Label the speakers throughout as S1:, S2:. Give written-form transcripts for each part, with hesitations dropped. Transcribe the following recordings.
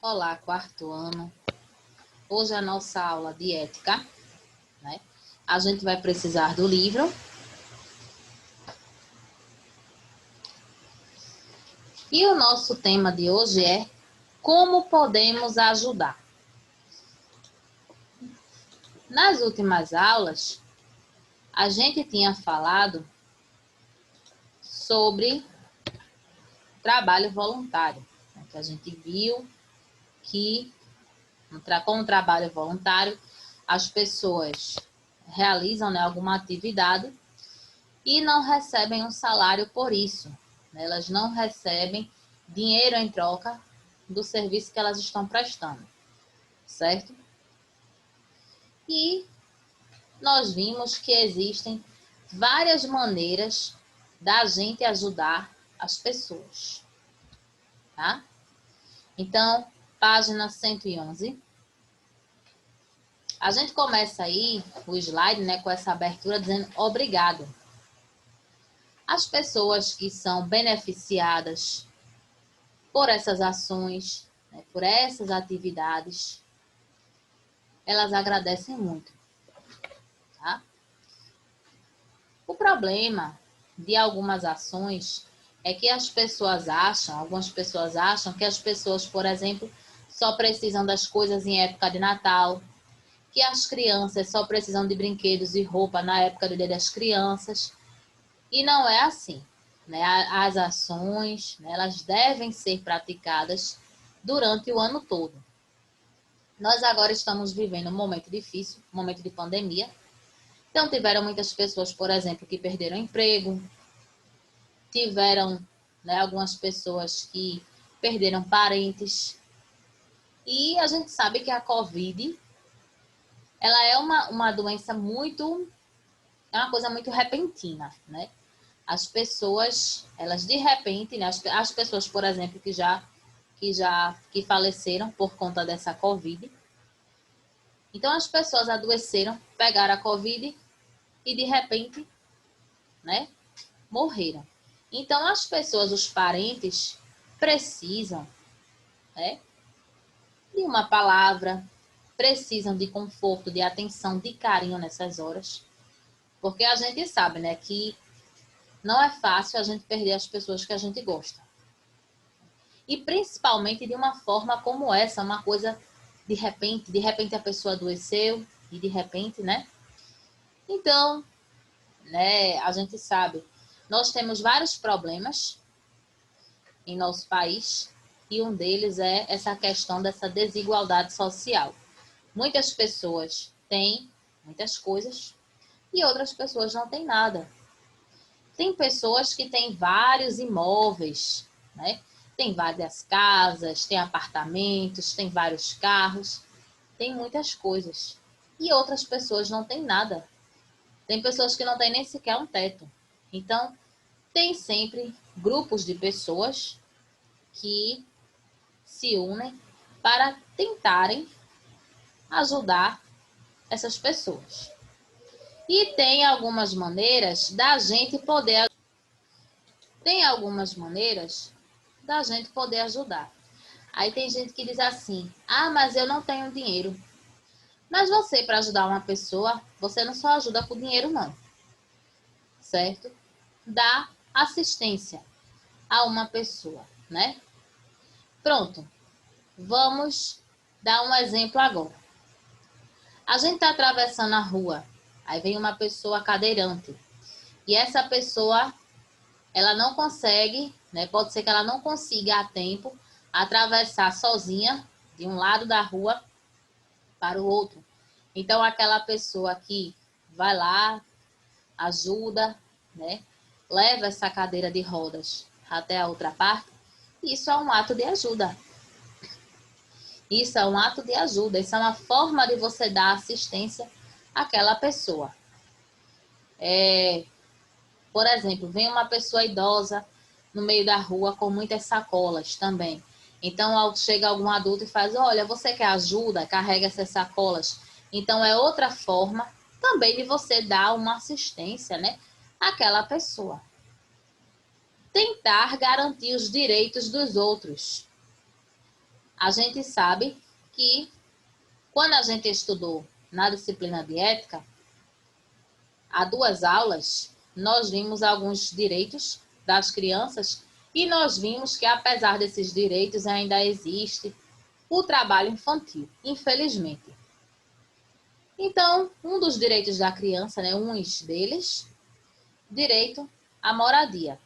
S1: Olá, quarto ano. Hoje é a nossa aula de ética, né? A gente vai precisar do livro. E o nosso tema de hoje é como podemos ajudar. Nas últimas aulas, a gente tinha falado sobre trabalho voluntário, né? Que a gente viu que com o trabalho voluntário as pessoas realizam, né, alguma atividade e não recebem um salário por isso. Elas não recebem dinheiro em troca do serviço que elas estão prestando, certo? E nós vimos que existem várias maneiras da gente ajudar as pessoas, tá? Então, página 111. A gente começa aí o slide, né, com essa abertura dizendo obrigado. As pessoas que são beneficiadas por essas ações, né, por essas atividades, elas agradecem muito, tá? O problema de algumas ações é que algumas pessoas acham que as pessoas, por exemplo, só precisam das coisas em época de Natal, que as crianças só precisam de brinquedos e roupa na época do Dia das Crianças, e não é assim, né? As ações, né, elas devem ser praticadas durante o ano todo. Nós agora estamos vivendo um momento difícil, um momento de pandemia. Então, tiveram muitas pessoas, por exemplo, que perderam emprego, tiveram, né, algumas pessoas que perderam parentes. E a gente sabe que a Covid, ela é uma doença é uma coisa muito repentina, né? As pessoas, elas de repente, né, as pessoas, por exemplo, que faleceram por conta dessa Covid. Então, as pessoas adoeceram, pegaram a Covid e, de repente, né, morreram. Então, as pessoas, os parentes, precisam, né, de uma palavra, precisam de conforto, de atenção, de carinho nessas horas. Porque a gente sabe, né, que não é fácil a gente perder as pessoas que a gente gosta. E principalmente de uma forma como essa, uma coisa de repente a pessoa adoeceu e de repente, né? Então, né, a gente sabe, nós temos vários problemas em nosso país e um deles é essa questão dessa desigualdade social. Muitas pessoas têm muitas coisas e outras pessoas não têm nada. Tem pessoas que têm vários imóveis, né? Tem várias casas, tem apartamentos, tem vários carros, tem muitas coisas. E outras pessoas não têm nada. Tem pessoas que não têm nem sequer um teto. Então, tem sempre grupos de pessoas que se unem para tentarem ajudar essas pessoas. E tem algumas maneiras da gente poder ajudar. Aí tem gente que diz assim: "Ah, mas eu não tenho dinheiro". Mas você, para ajudar uma pessoa, você não só ajuda com dinheiro não, certo? Dá assistência a uma pessoa, né? Pronto. Vamos dar um exemplo agora. A gente está atravessando a rua, aí vem uma pessoa cadeirante e essa pessoa, ela não consegue, né? Pode ser que ela não consiga a tempo atravessar sozinha de um lado da rua para o outro. Então, aquela pessoa que vai lá, ajuda, né? Leva essa cadeira de rodas até a outra parte, isso é um ato de ajuda. Isso é um ato de ajuda, isso é uma forma de você dar assistência àquela pessoa. Por exemplo, vem uma pessoa idosa no meio da rua com muitas sacolas também. Então, chega algum adulto e faz: "Olha, você quer ajuda? Carrega essas sacolas". Então, é outra forma também de você dar uma assistência, né, àquela pessoa. Tentar garantir os direitos dos outros. A gente sabe que quando a gente estudou na disciplina de ética, há 2 aulas, nós vimos alguns direitos das crianças e nós vimos que, apesar desses direitos, ainda existe o trabalho infantil, infelizmente. Então, um dos direitos da criança, né, uns deles, direito à moradia.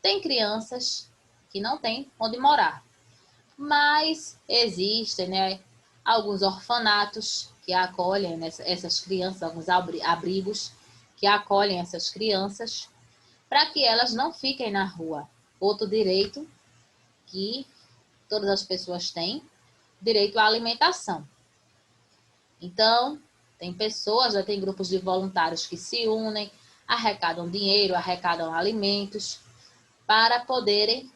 S1: Tem crianças que não têm onde morar, mas existem, né, alguns orfanatos que acolhem essas crianças, alguns abrigos que acolhem essas crianças para que elas não fiquem na rua. Outro direito que todas as pessoas têm, direito à alimentação. Então, tem pessoas, já tem grupos de voluntários que se unem, arrecadam dinheiro, arrecadam alimentos para poderem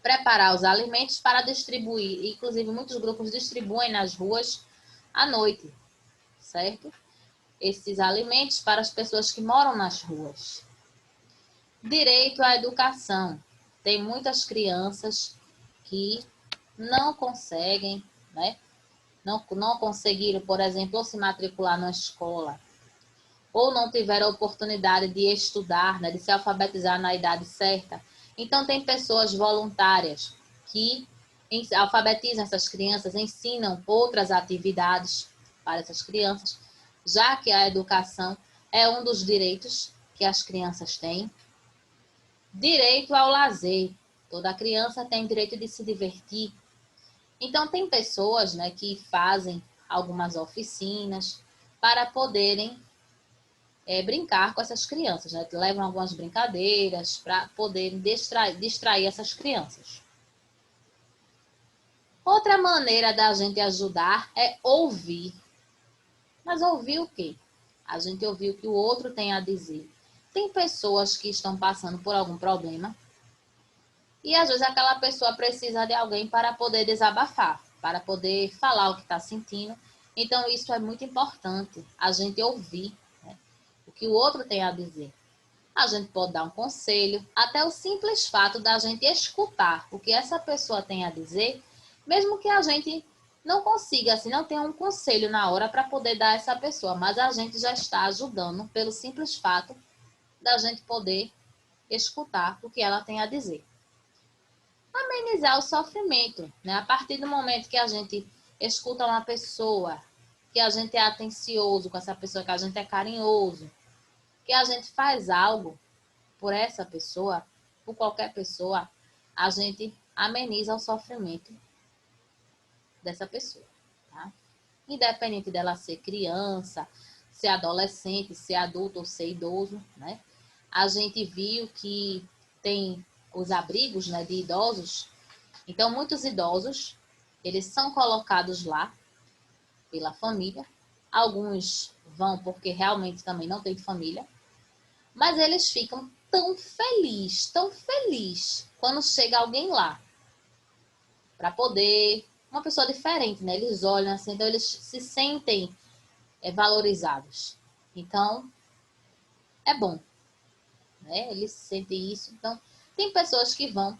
S1: preparar os alimentos para distribuir. Inclusive, muitos grupos distribuem nas ruas à noite, certo? Esses alimentos para as pessoas que moram nas ruas. Direito à educação. Tem muitas crianças que não conseguem, né? Não conseguiram, por exemplo, ou se matricular na escola, ou não tiveram a oportunidade de estudar, né, de se alfabetizar na idade certa. Então, tem pessoas voluntárias que alfabetizam essas crianças, ensinam outras atividades para essas crianças, já que a educação é um dos direitos que as crianças têm. Direito ao lazer. Toda criança tem direito de se divertir. Então, tem pessoas, né, que fazem algumas oficinas para poderem brincar com essas crianças, né? Levam algumas brincadeiras para poderem distrair essas crianças. Outra maneira da gente ajudar é ouvir. Mas ouvir o quê? A gente ouvir o que o outro tem a dizer. Tem pessoas que estão passando por algum problema e às vezes aquela pessoa precisa de alguém para poder desabafar, para poder falar o que está sentindo. Então isso é muito importante, a gente ouvir, né, o que o outro tem a dizer. A gente pode dar um conselho, até o simples fato da gente escutar o que essa pessoa tem a dizer, mesmo que a gente não consiga, assim, não tenha um conselho na hora para poder dar a essa pessoa, mas a gente já está ajudando pelo simples fato da gente poder escutar o que ela tem a dizer. Amenizar o sofrimento, né? A partir do momento que a gente escuta uma pessoa, que a gente é atencioso com essa pessoa, que a gente é carinhoso, que a gente faz algo por essa pessoa, por qualquer pessoa, a gente ameniza o sofrimento dessa pessoa, tá? Independente dela ser criança, ser adolescente, ser adulto ou ser idoso, né? A gente viu que tem os abrigos, né, de idosos. Então, muitos idosos, eles são colocados lá pela família. Alguns vão porque realmente também não tem família. Mas eles ficam tão felizes quando chega alguém lá para poder, uma pessoa diferente, né? Eles olham assim, então eles se sentem valorizados. Então, é bom, né? Eles sentem isso. Então, tem pessoas que vão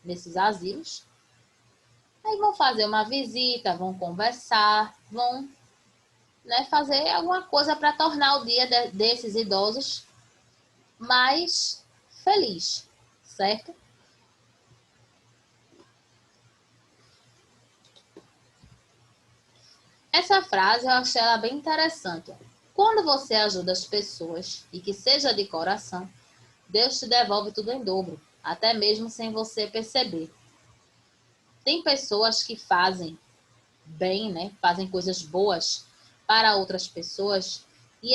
S1: nesses asilos, aí vão fazer uma visita, vão conversar, vão, né, fazer alguma coisa para tornar o dia desses idosos mais feliz, certo? Essa frase eu achei ela bem interessante. Quando você ajuda as pessoas, e que seja de coração, Deus te devolve tudo em dobro, até mesmo sem você perceber. Tem pessoas que fazem bem, né? Fazem coisas boas para outras pessoas e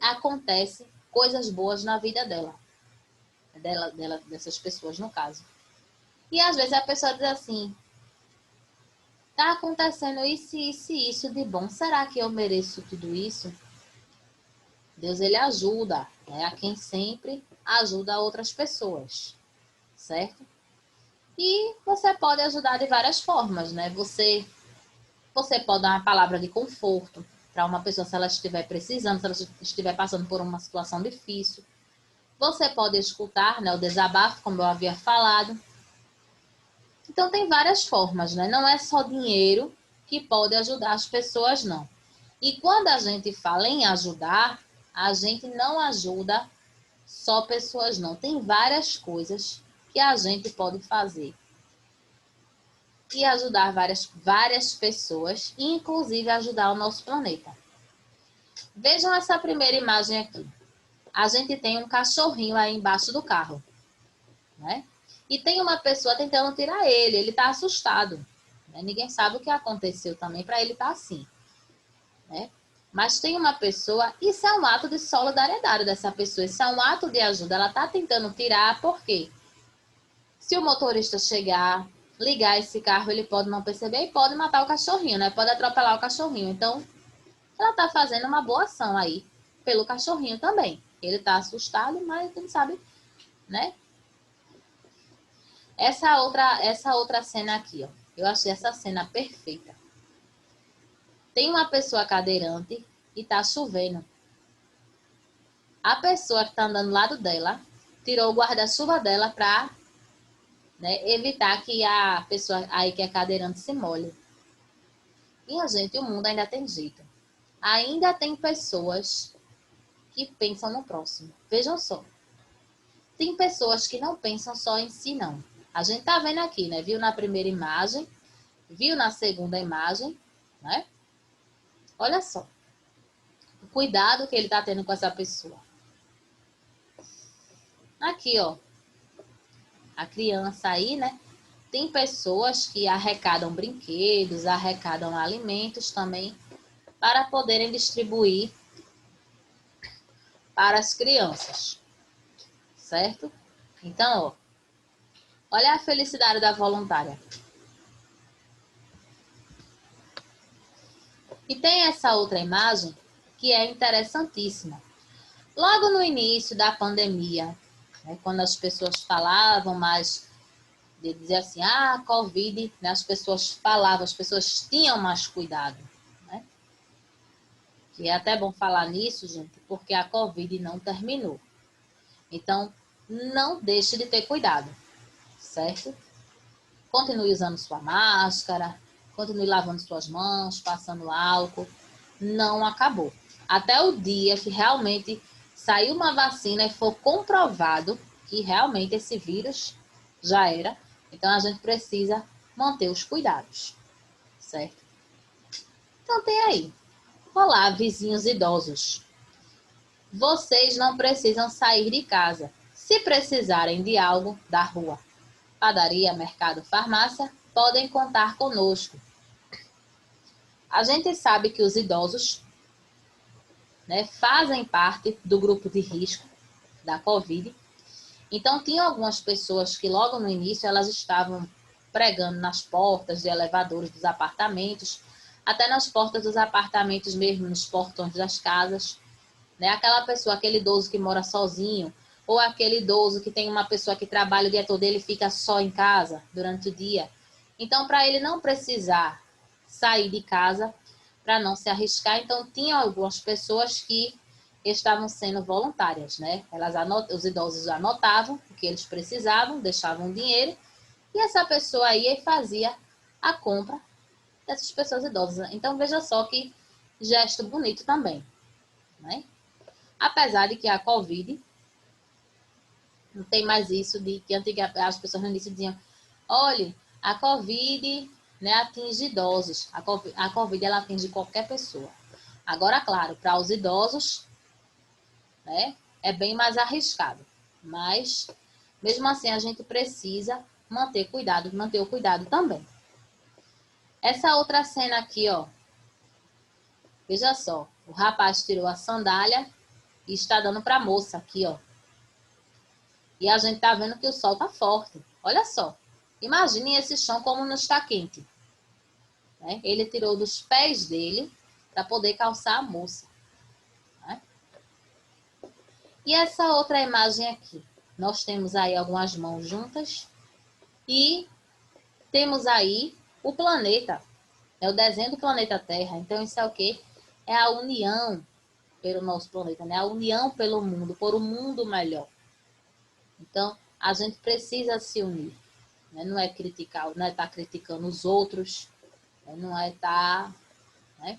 S1: acontece coisas boas na vida dessas pessoas no caso. E às vezes a pessoa diz assim: tá acontecendo isso de bom. Será que eu mereço tudo isso? Deus, ele ajuda, né, a quem sempre ajuda outras pessoas, certo? E você pode ajudar de várias formas, né? Você pode dar uma palavra de conforto para uma pessoa se ela estiver precisando, se ela estiver passando por uma situação difícil. Você pode escutar, né, o desabafo, como eu havia falado. Então, tem várias formas, né? Não é só dinheiro que pode ajudar as pessoas, não. E quando a gente fala em ajudar, a gente não ajuda só pessoas, não. Tem várias coisas que a gente pode fazer e ajudar várias pessoas, inclusive ajudar o nosso planeta. Vejam essa primeira imagem aqui. A gente tem um cachorrinho aí embaixo do carro, né? E tem uma pessoa tentando tirar ele está assustado. Né? Ninguém sabe o que aconteceu também para ele estar assim, né? Mas tem uma pessoa, isso é um ato de solidariedade dessa pessoa, isso é um ato de ajuda. Ela está tentando tirar, por quê? Se o motorista chegar, ligar esse carro, ele pode não perceber e pode matar o cachorrinho, né? Pode atropelar o cachorrinho. Então, ela está fazendo uma boa ação aí pelo cachorrinho também. Ele está assustado, mas quem sabe, né? Essa outra cena aqui, ó. Eu achei essa cena perfeita. Tem uma pessoa cadeirante e tá chovendo. A pessoa que está andando do lado dela tirou o guarda-chuva dela para, né, evitar que a pessoa aí que é cadeirante se molhe. E a gente, o mundo ainda tem jeito. Ainda tem pessoas que pensam no próximo. Vejam só. Tem pessoas que não pensam só em si, não. A gente tá vendo aqui, né? Viu na primeira imagem, viu na segunda imagem, né? Olha só. O cuidado que ele tá tendo com essa pessoa. Aqui, ó. A criança aí, né? Tem pessoas que arrecadam brinquedos, arrecadam alimentos também para poderem distribuir para as crianças, certo? Então, ó, olha a felicidade da voluntária. E tem essa outra imagem que é interessantíssima. Logo no início da pandemia, né, quando as pessoas falavam mais de dizer assim, Covid, né, as pessoas falavam, as pessoas tinham mais cuidado. Né? E é até bom falar nisso, gente, porque a Covid não terminou. Então, não deixe de ter cuidado, certo? Continue usando sua máscara, continue lavando suas mãos, passando álcool. Não acabou. Até o dia que realmente sair uma vacina e for comprovado que realmente esse vírus já era, então a gente precisa manter os cuidados, certo? Então tem aí. Olá, vizinhos idosos. Vocês não precisam sair de casa. Se precisarem de algo, da rua, padaria, mercado, farmácia, podem contar conosco. A gente sabe que os idosos, né, fazem parte do grupo de risco da Covid. Então, tinha algumas pessoas que logo no início elas estavam pregando nas portas de elevadores dos apartamentos, até nas portas dos apartamentos mesmo, nos portões das casas. Né? Aquela pessoa, aquele idoso que mora sozinho, ou aquele idoso que tem uma pessoa que trabalha o dia todo, ele fica só em casa durante o dia. Então, para ele não precisar sair de casa, para não se arriscar, então tinha algumas pessoas que estavam sendo voluntárias, né? Os idosos anotavam o que eles precisavam, deixavam dinheiro, e essa pessoa aí fazia a compra dessas pessoas idosas. Então, veja só que gesto bonito também, né? Apesar de que a Covid não tem mais isso de que as pessoas no início diziam, olha, a Covid, né, atinge idosos. A Covid ela atinge qualquer pessoa. Agora, claro, para os idosos, né, é bem mais arriscado. Mas, mesmo assim, a gente precisa manter o cuidado também. Essa outra cena aqui, ó. Veja só, o rapaz tirou a sandália e está dando para a moça aqui, ó. E a gente tá vendo que o sol tá forte. Olha só. Imagine esse chão como não está quente. Né? Ele tirou dos pés dele para poder calçar a moça. Né? E essa outra imagem aqui. Nós temos aí algumas mãos juntas e temos aí o planeta. É o desenho do planeta Terra. Então isso é o quê? É a união pelo nosso planeta, né? A união pelo mundo, por um mundo melhor. Então, a gente precisa se unir. né? Não é criticar, não é estar criticando os outros, né? Não é estar, né,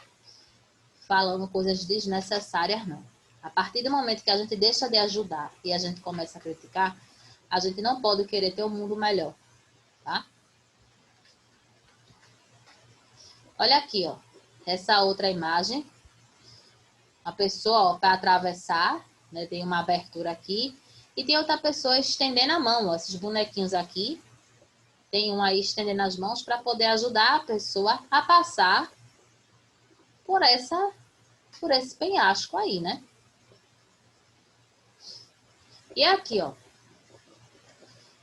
S1: falando coisas desnecessárias, não. A partir do momento que a gente deixa de ajudar e a gente começa a criticar, a gente não pode querer ter um mundo melhor, tá? Olha aqui, ó, essa outra imagem. A pessoa, ó, para atravessar, né, tem uma abertura aqui. E tem outra pessoa estendendo a mão, ó, esses bonequinhos aqui. Tem um aí estendendo as mãos para poder ajudar a pessoa a passar por esse penhasco aí, né? E aqui, ó,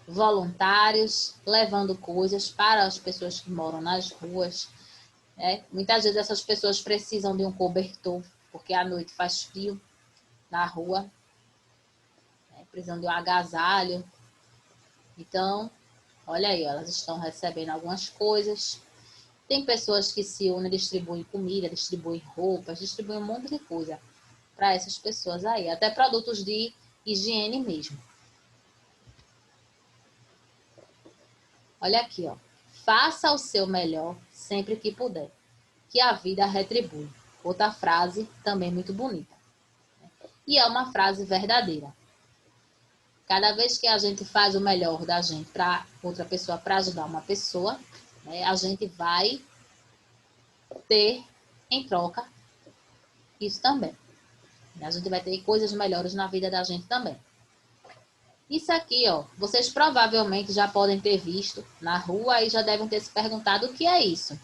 S1: voluntários levando coisas para as pessoas que moram nas ruas. Muitas vezes essas pessoas precisam de um cobertor, porque à noite faz frio na rua, né? Precisam de um agasalho. Então, olha aí, elas estão recebendo algumas coisas. Tem pessoas que se unem, distribuem comida, distribuem roupas, distribuem um monte de coisa para essas pessoas aí. Até produtos de higiene mesmo. Olha aqui, ó. Faça o seu melhor sempre que puder, que a vida retribui. Outra frase também muito bonita. E é uma frase verdadeira. Cada vez que a gente faz o melhor da gente para outra pessoa, para ajudar uma pessoa, né, a gente vai ter em troca isso também. A gente vai ter coisas melhores na vida da gente também. Isso aqui, ó, vocês provavelmente já podem ter visto na rua e já devem ter se perguntado o que é isso.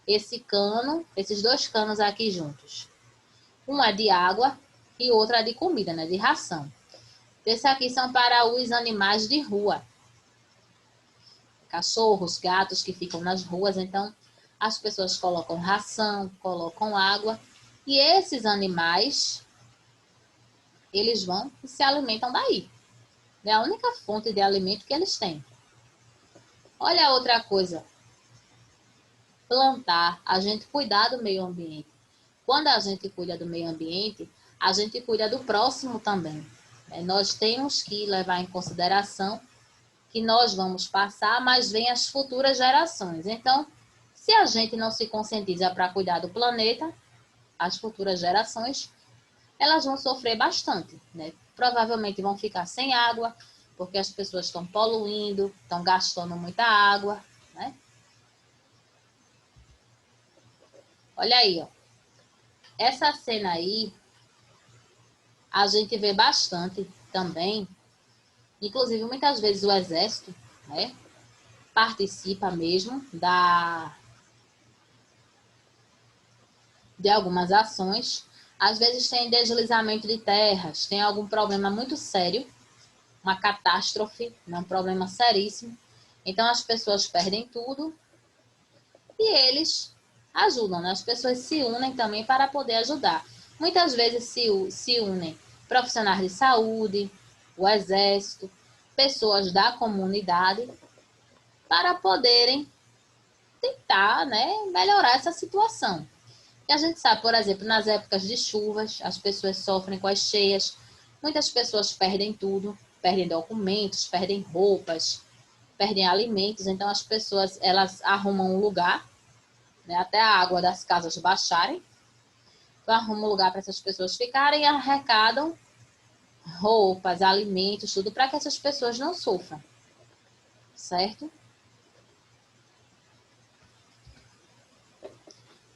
S1: Esse cano, esses dois canos aqui juntos. Um é de água e outro é de comida, né, de ração. Esse aqui são para os animais de rua. Cachorros, gatos que ficam nas ruas, então as pessoas colocam ração, colocam água e esses animais, eles vão e se alimentam daí. É a única fonte de alimento que eles têm. Olha outra coisa. Plantar, a gente cuidar do meio ambiente. Quando a gente cuida do meio ambiente, a gente cuida do próximo também. Nós temos que levar em consideração que nós vamos passar, mas vem as futuras gerações. Então, se a gente não se conscientiza para cuidar do planeta, as futuras gerações, elas vão sofrer bastante, né? Provavelmente vão ficar sem água, porque as pessoas estão poluindo, estão gastando muita água, né? Olha aí, ó. Essa cena aí, a gente vê bastante também, inclusive muitas vezes o exército, né, participa mesmo de algumas ações. Às vezes tem deslizamento de terras, tem algum problema muito sério, uma catástrofe, um problema seríssimo. Então as pessoas perdem tudo e eles ajudam, né? As pessoas se unem também para poder ajudar. Muitas vezes se unem profissionais de saúde, o exército, pessoas da comunidade para poderem tentar, né, melhorar essa situação. E a gente sabe, por exemplo, nas épocas de chuvas, as pessoas sofrem com as cheias, muitas pessoas perdem tudo, perdem documentos, perdem roupas, perdem alimentos, então as pessoas, elas arrumam um lugar, né, até a água das casas baixarem, então arrumam um lugar para essas pessoas ficarem e arrecadam roupas, alimentos, tudo para que essas pessoas não sofram, certo?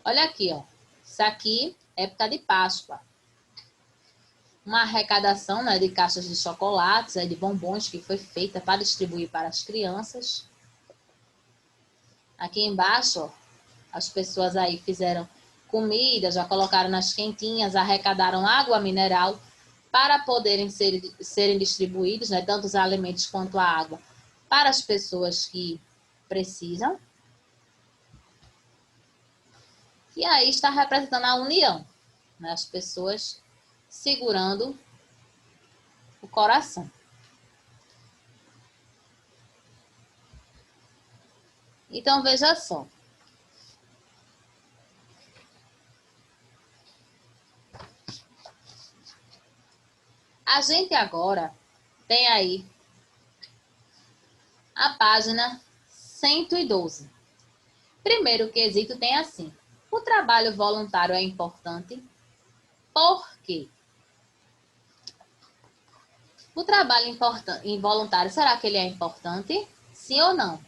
S1: Olha aqui, ó. Isso aqui é época de Páscoa. Uma arrecadação, né, de caixas de chocolates, de bombons que foi feita para distribuir para as crianças. Aqui embaixo, ó, as pessoas aí fizeram comida, já colocaram nas quentinhas, arrecadaram água mineral para poderem serem distribuídos, né, tanto os alimentos quanto a água, para as pessoas que precisam. E aí está representando a união, né, as pessoas segurando o coração. Então, veja só. A gente agora tem aí a página 112. Primeiro quesito tem assim: o trabalho voluntário é importante? Por quê? O trabalho involuntário, será que ele é importante? Sim ou não?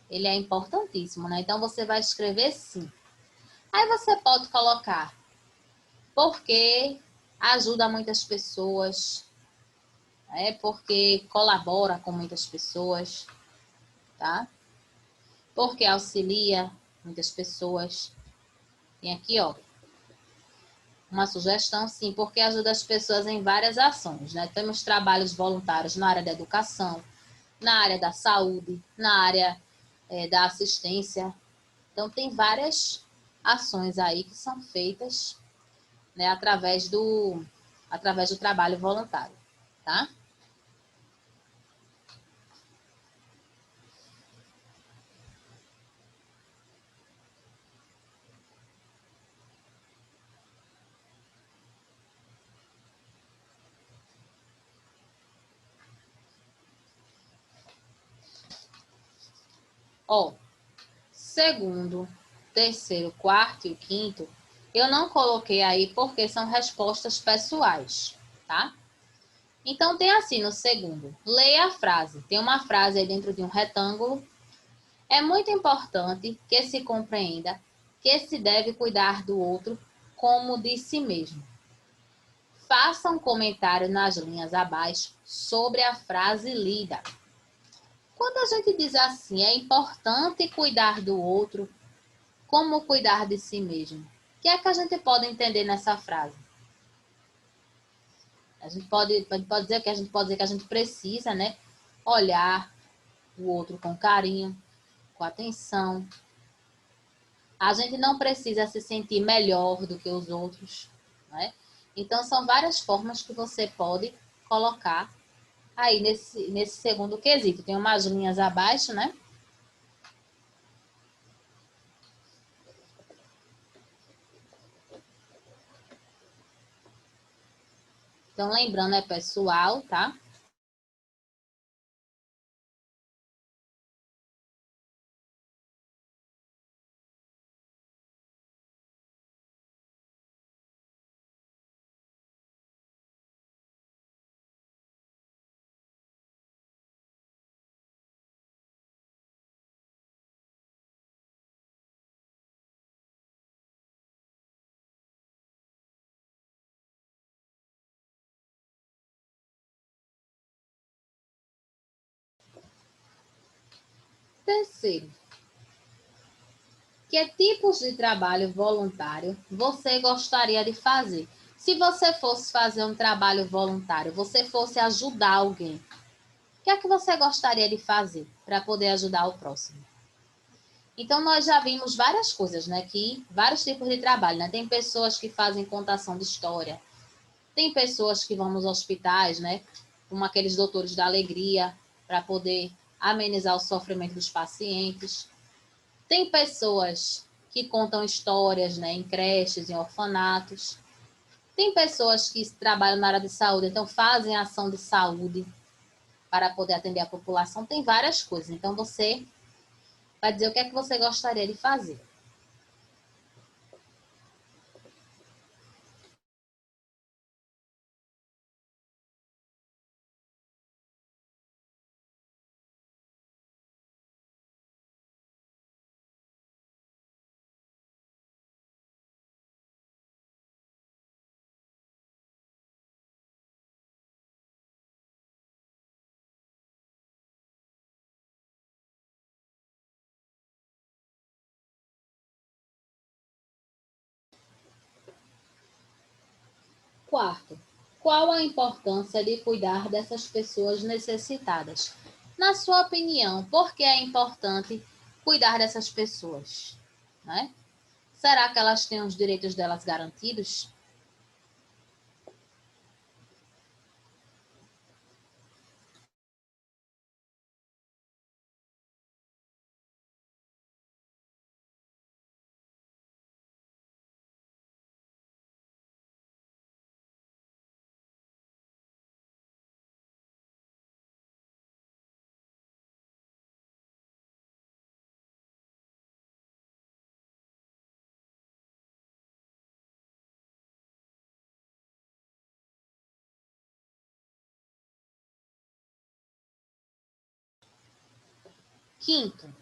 S1: Ele é importantíssimo, né? Então, você vai escrever sim. Aí você pode colocar porque ajuda muitas pessoas, porque colabora com muitas pessoas, tá? Porque auxilia muitas pessoas. Tem aqui, ó, uma sugestão, sim, porque ajuda as pessoas em várias ações, né? Temos trabalhos voluntários na área da educação, na área da saúde, na área da assistência. Então, tem várias ações aí que são feitas, né, através do trabalho voluntário, tá? Ó, segundo, terceiro, quarto e quinto, eu não coloquei aí porque são respostas pessoais, tá? Então, tem assim no segundo, leia a frase. Tem uma frase aí dentro de um retângulo. É muito importante que se compreenda que se deve cuidar do outro como de si mesmo. Faça um comentário nas linhas abaixo sobre a frase lida. Quando a gente diz assim, é importante cuidar do outro como cuidar de si mesmo. O que é que a gente pode entender nessa frase? A gente pode dizer que a gente pode dizer que a gente precisa, né, olhar o outro com carinho, com atenção. A gente não precisa se sentir melhor do que os outros, né? Então, são várias formas que você pode colocar aí nesse segundo quesito. Tem umas linhas abaixo, né? Então, lembrando, é pessoal, tá? Terceiro, que tipos de trabalho voluntário você gostaria de fazer? Se você fosse fazer um trabalho voluntário, você fosse ajudar alguém, o que é que você gostaria de fazer para poder ajudar o próximo? Então, nós já vimos várias coisas, né? Que vários tipos de trabalho, né? Tem pessoas que fazem contação de história, tem pessoas que vão nos hospitais, né? Como aqueles doutores da alegria, para poder amenizar o sofrimento dos pacientes. Tem pessoas que contam histórias, né? Em creches, em orfanatos. Tem pessoas que trabalham na área de saúde, então fazem ação de saúde para poder atender a população. Tem várias coisas. Então, você vai dizer o que é que você gostaria de fazer. Quarto, qual a importância de cuidar dessas pessoas necessitadas? Na sua opinião, por que é importante cuidar dessas pessoas? Né? Será que elas têm os direitos delas garantidos? Quinto,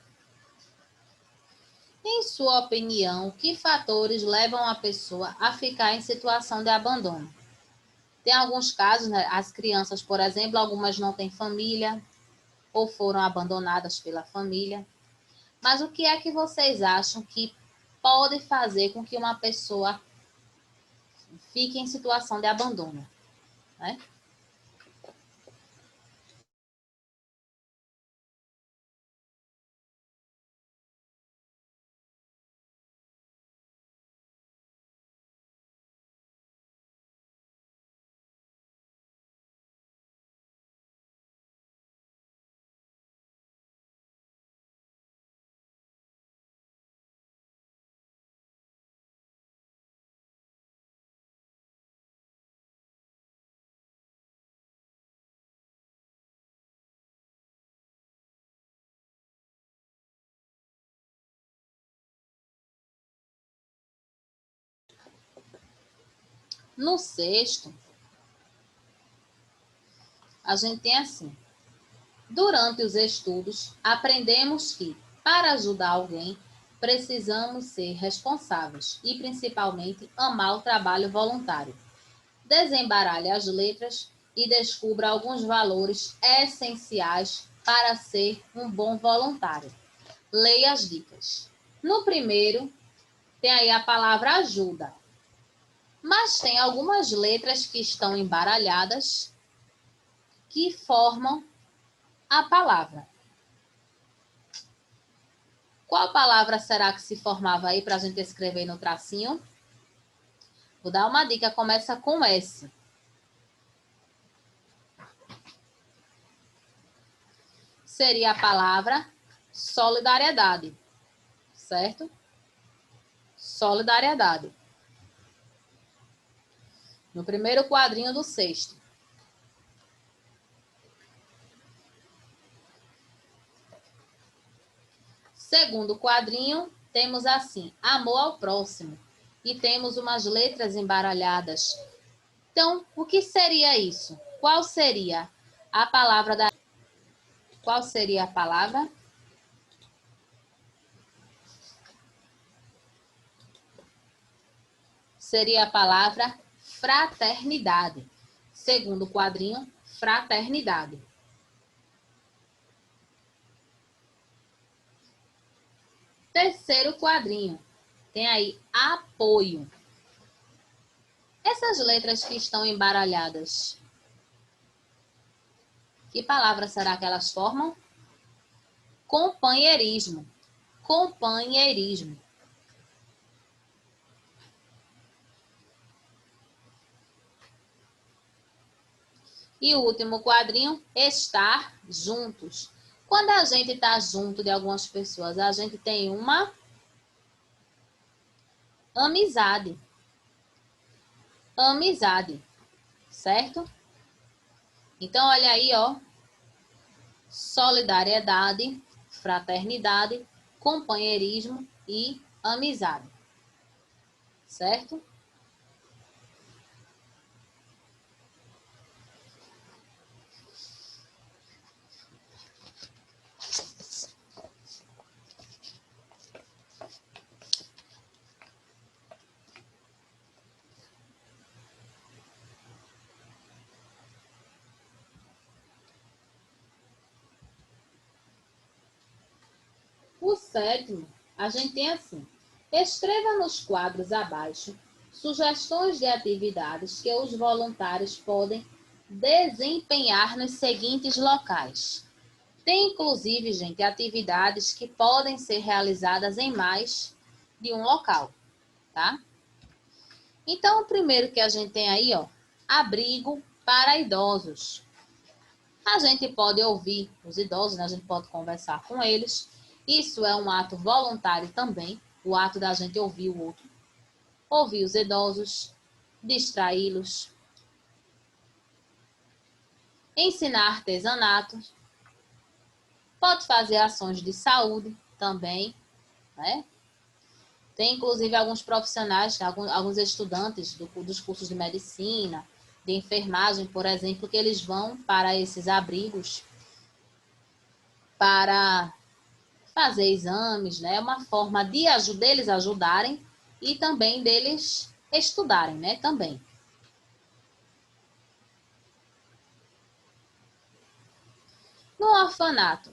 S1: em sua opinião, que fatores levam a pessoa a ficar em situação de abandono? Tem alguns casos, né, as crianças, por exemplo, algumas não têm família ou foram abandonadas pela família. Mas o que é que vocês acham que pode fazer com que uma pessoa fique em situação de abandono, né? No sexto, a gente tem assim: durante os estudos, aprendemos que, para ajudar alguém, precisamos ser responsáveis e, principalmente, amar o trabalho voluntário. Desembaralhe as letras e descubra alguns valores essenciais para ser um bom voluntário. Leia as dicas. No primeiro, tem aí a palavra ajuda, mas tem algumas letras que estão embaralhadas que formam a palavra. Qual palavra será que se formava aí para a gente escrever no tracinho? Vou dar uma dica, começa com S. Seria a palavra solidariedade, certo? Solidariedade. No primeiro quadrinho do sexto. Segundo quadrinho, temos assim, amor ao próximo. E temos umas letras embaralhadas. Então, o que seria isso? Qual seria a palavra da... Qual seria a palavra? Seria a palavra fraternidade. Segundo quadrinho, fraternidade. Terceiro quadrinho, tem aí apoio. Essas letras que estão embaralhadas, que palavra será que elas formam? Companheirismo. Companheirismo. E o último quadrinho, estar juntos. Quando a gente está junto de algumas pessoas, a gente tem uma amizade. Amizade, certo? Então, olha aí, ó. Solidariedade, fraternidade, companheirismo e amizade, certo? O sétimo, a gente tem assim: escreva nos quadros abaixo sugestões de atividades que os voluntários podem desempenhar nos seguintes locais. Tem, inclusive, gente, atividades que podem ser realizadas em mais de um local, tá? Então, o primeiro que a gente tem aí, ó, abrigo para idosos. A gente pode ouvir os idosos, né? A gente pode conversar com eles. Isso é um ato voluntário também, o ato da gente ouvir o outro. Ouvir os idosos, distraí-los, ensinar artesanato, pode fazer ações de saúde também, né? Tem, inclusive, alguns profissionais, alguns estudantes dos cursos de medicina, de enfermagem, por exemplo, que eles vão para esses abrigos para fazer exames, né? É uma forma de deles ajudarem e também deles estudarem, né? Também. No orfanato,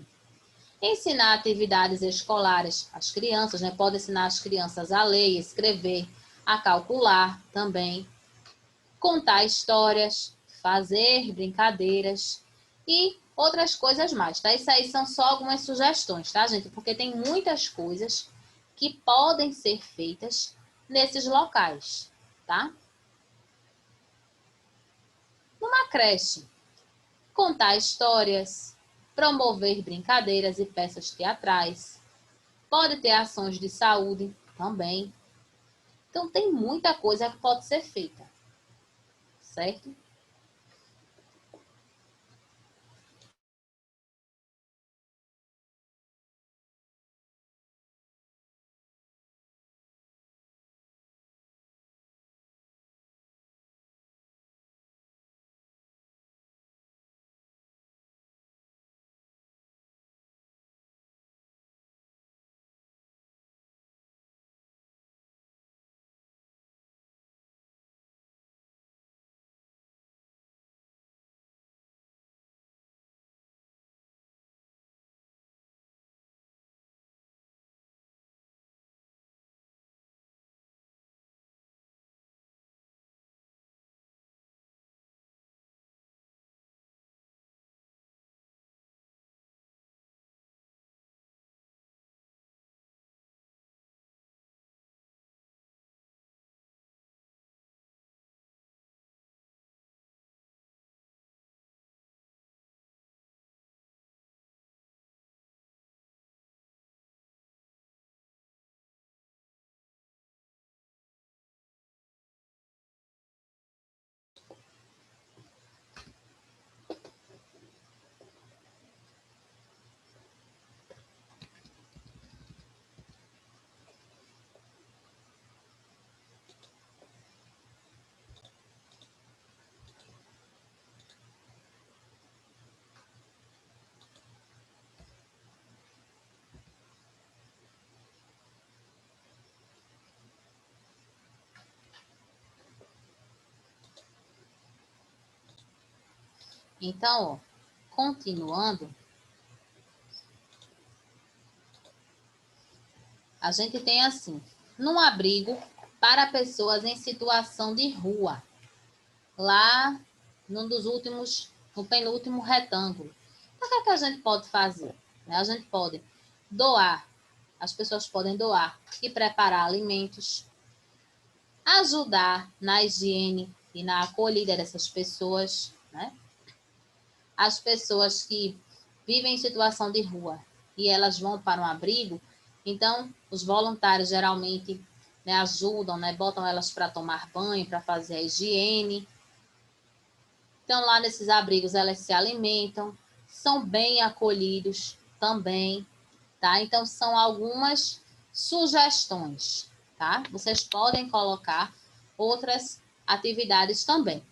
S1: ensinar atividades escolares às crianças, né? Pode ensinar as crianças a ler, escrever, a calcular também, contar histórias, fazer brincadeiras e outras coisas mais, tá? Isso aí são só algumas sugestões, tá, gente? Porque tem muitas coisas que podem ser feitas nesses locais, tá? Numa creche, contar histórias, promover brincadeiras e peças teatrais, pode ter ações de saúde também. Então, tem muita coisa que pode ser feita, certo? Então, ó, continuando, a gente tem assim, num abrigo para pessoas em situação de rua, lá no penúltimo retângulo. Então, o que é que a gente pode fazer? A gente pode doar, as pessoas podem doar e preparar alimentos, ajudar na higiene e na acolhida dessas pessoas, né? As pessoas que vivem em situação de rua e elas vão para um abrigo, então os voluntários geralmente, né, ajudam, né, botam elas para tomar banho, para fazer a higiene. Então lá nesses abrigos elas se alimentam, são bem acolhidos também, tá? Então são algumas sugestões, tá? Vocês podem colocar outras atividades também.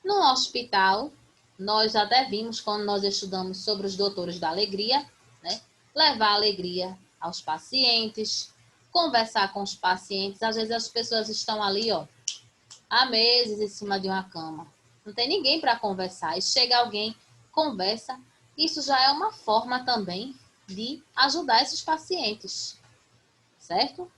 S1: No hospital, nós já vimos, quando nós estudamos sobre os doutores da alegria, né? Levar alegria aos pacientes, conversar com os pacientes. Às vezes as pessoas estão ali, ó, há meses em cima de uma cama. Não tem ninguém para conversar. E chega alguém, conversa. Isso já é uma forma também de ajudar esses pacientes, certo?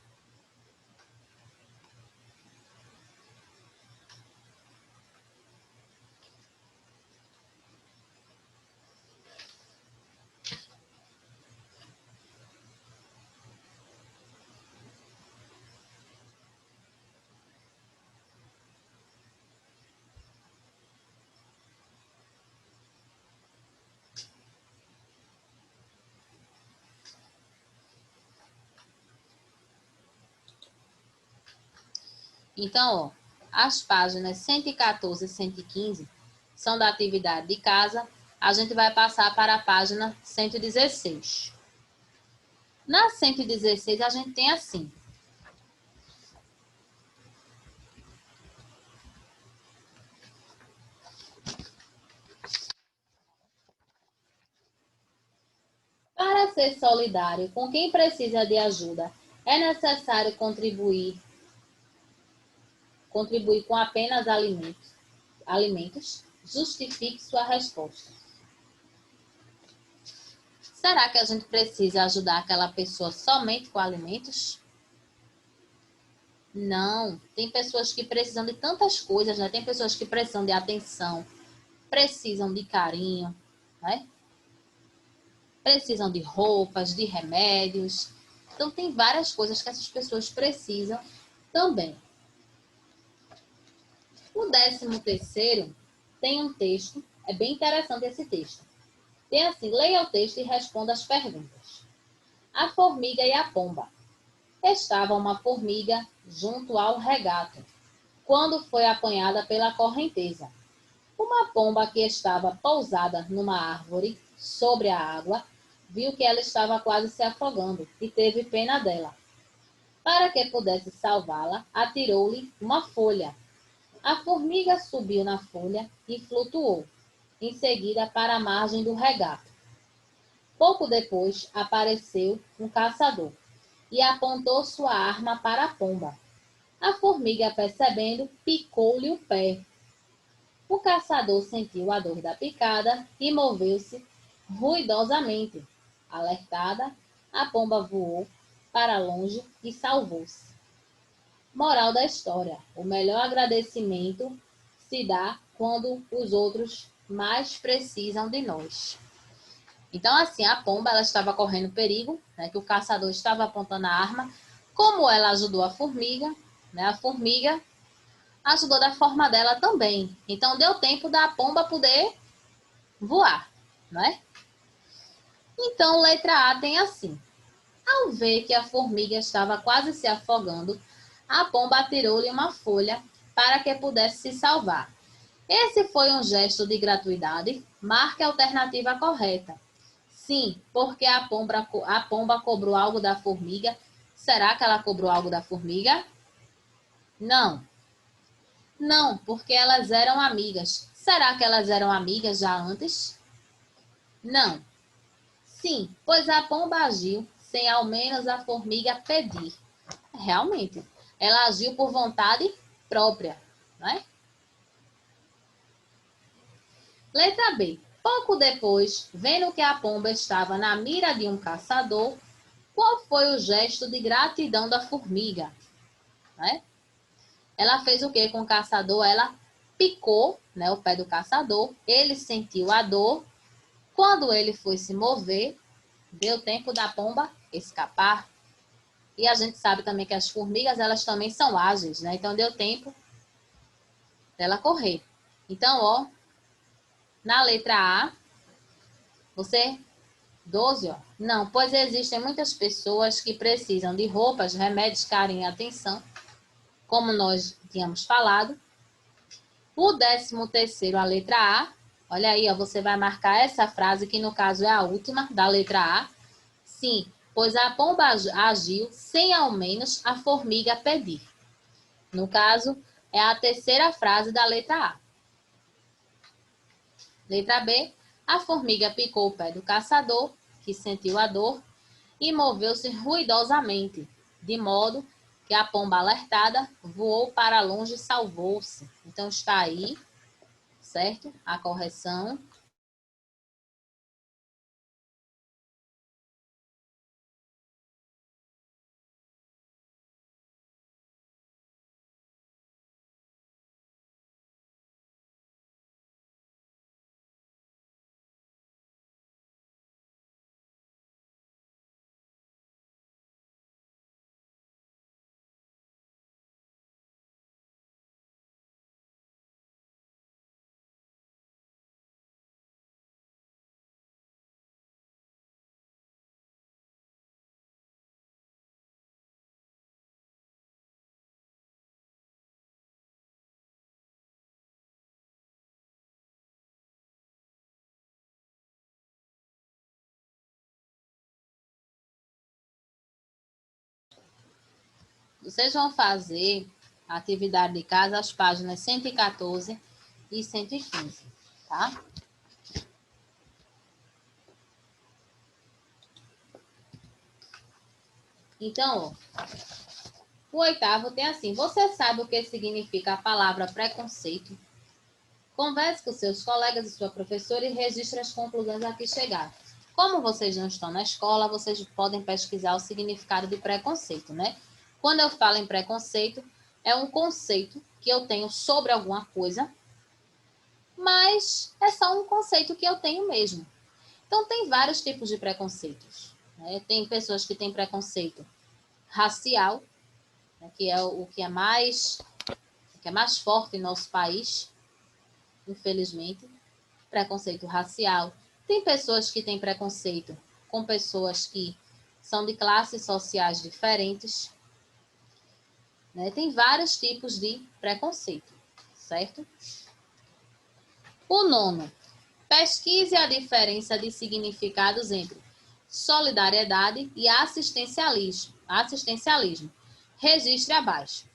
S1: Então, ó, as páginas 114 e 115 são da atividade de casa. A gente vai passar para a página 116. Na 116, a gente tem assim: para ser solidário com quem precisa de ajuda, é necessário contribuir com apenas alimentos? Justifique sua resposta. Será que a gente precisa ajudar aquela pessoa somente com alimentos? Não. Tem pessoas que precisam de tantas coisas, né? Tem pessoas que precisam de atenção, precisam de carinho, né? Precisam de roupas, de remédios. Então, tem várias coisas que essas pessoas precisam também. O 13º tem um texto, é bem interessante esse texto. Tem assim, leia o texto e responda as perguntas. A formiga e a pomba. Estava uma formiga junto ao regato, quando foi apanhada pela correnteza. Uma pomba que estava pousada numa árvore sobre a água, viu que ela estava quase se afogando e teve pena dela. Para que pudesse salvá-la, atirou-lhe uma folha. A formiga subiu na folha e flutuou, em seguida para a margem do regato. Pouco depois, apareceu um caçador e apontou sua arma para a pomba. A formiga, percebendo, picou-lhe o pé. O caçador sentiu a dor da picada e moveu-se ruidosamente. Alertada, a pomba voou para longe e salvou-se. Moral da história: o melhor agradecimento se dá quando os outros mais precisam de nós. Então, assim, a pomba ela estava correndo perigo, né, que o caçador estava apontando a arma. Como ela ajudou a formiga, né, a formiga ajudou da forma dela também. Então, deu tempo da pomba poder voar, não é? Então, letra A tem assim. Ao ver que a formiga estava quase se afogando, a pomba atirou-lhe uma folha para que pudesse se salvar. Esse foi um gesto de gratuidade? Marque a alternativa correta. Sim, porque a pomba cobrou algo da formiga. Será que ela cobrou algo da formiga? Não. Não, porque elas eram amigas. Será que elas eram amigas já antes? Não. Sim, pois a pomba agiu sem ao menos a formiga pedir. Realmente, ela agiu por vontade própria, não é? Letra B. Pouco depois, vendo que a pomba estava na mira de um caçador, qual foi o gesto de gratidão da formiga? Né? Ela fez o que com o caçador? Ela picou, né, o pé do caçador, ele sentiu a dor. Quando ele foi se mover, deu tempo da pomba escapar. E a gente sabe também que as formigas, elas também são ágeis, né? Então, deu tempo dela correr. Então, ó, na letra A, você 12, ó. Não, pois existem muitas pessoas que precisam de roupas, remédios, carinho e atenção, como nós tínhamos falado. O 13º, a letra A, olha aí, ó, você vai marcar essa frase, que no caso é a última da letra A. Sim, pois a pomba agiu sem ao menos a formiga pedir. No caso, é a terceira frase da letra A. Letra B, a formiga picou o pé do caçador, que sentiu a dor, e moveu-se ruidosamente, de modo que a pomba alertada voou para longe e salvou-se. Então está aí, certo? A correção. Vocês vão fazer a atividade de casa, as páginas 114 e 115, tá? Então, ó, o oitavo tem assim: você sabe o que significa a palavra preconceito? Converse com seus colegas e sua professora e registre as conclusões a que chegar. Como vocês não estão na escola, vocês podem pesquisar o significado de preconceito, né? Quando eu falo em preconceito, é um conceito que eu tenho sobre alguma coisa, mas é só um conceito que eu tenho mesmo. Então, tem vários tipos de preconceitos, né? Tem pessoas que têm preconceito racial, né, que é o que é mais forte em nosso país, infelizmente. Preconceito racial. Tem pessoas que têm preconceito com pessoas que são de classes sociais diferentes, né? Tem vários tipos de preconceito, certo? O nono, pesquise a diferença de significados entre solidariedade e assistencialismo. Registre abaixo.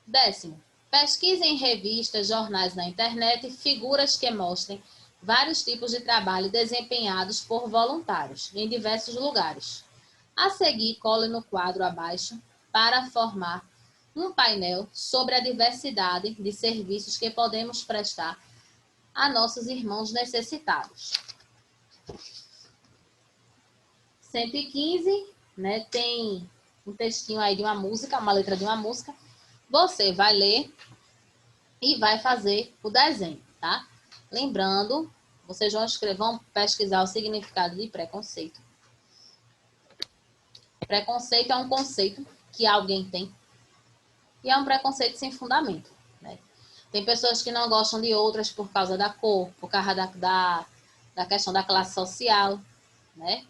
S1: 10º, pesquise em revistas, jornais na internet figuras que mostrem vários tipos de trabalho desempenhados por voluntários em diversos lugares. A seguir, cole no quadro abaixo para formar um painel sobre a diversidade de serviços que podemos prestar a nossos irmãos necessitados. 115, né, tem um textinho aí de uma música, uma letra de uma música. Você vai ler e vai fazer o desenho, tá? Lembrando, vocês vão pesquisar o significado de preconceito. Preconceito é um conceito que alguém tem e é um preconceito sem fundamento, né? Tem pessoas que não gostam de outras por causa da cor, por causa da questão da classe social, né?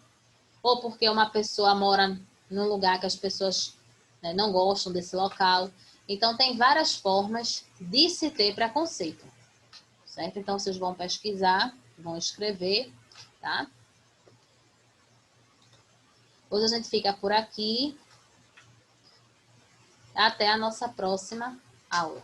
S1: Ou porque uma pessoa mora num lugar que as pessoas, né, não gostam desse local. Então, tem várias formas de se ter preconceito, certo? Então, vocês vão pesquisar, vão escrever, tá? Hoje a gente fica por aqui. Até a nossa próxima aula.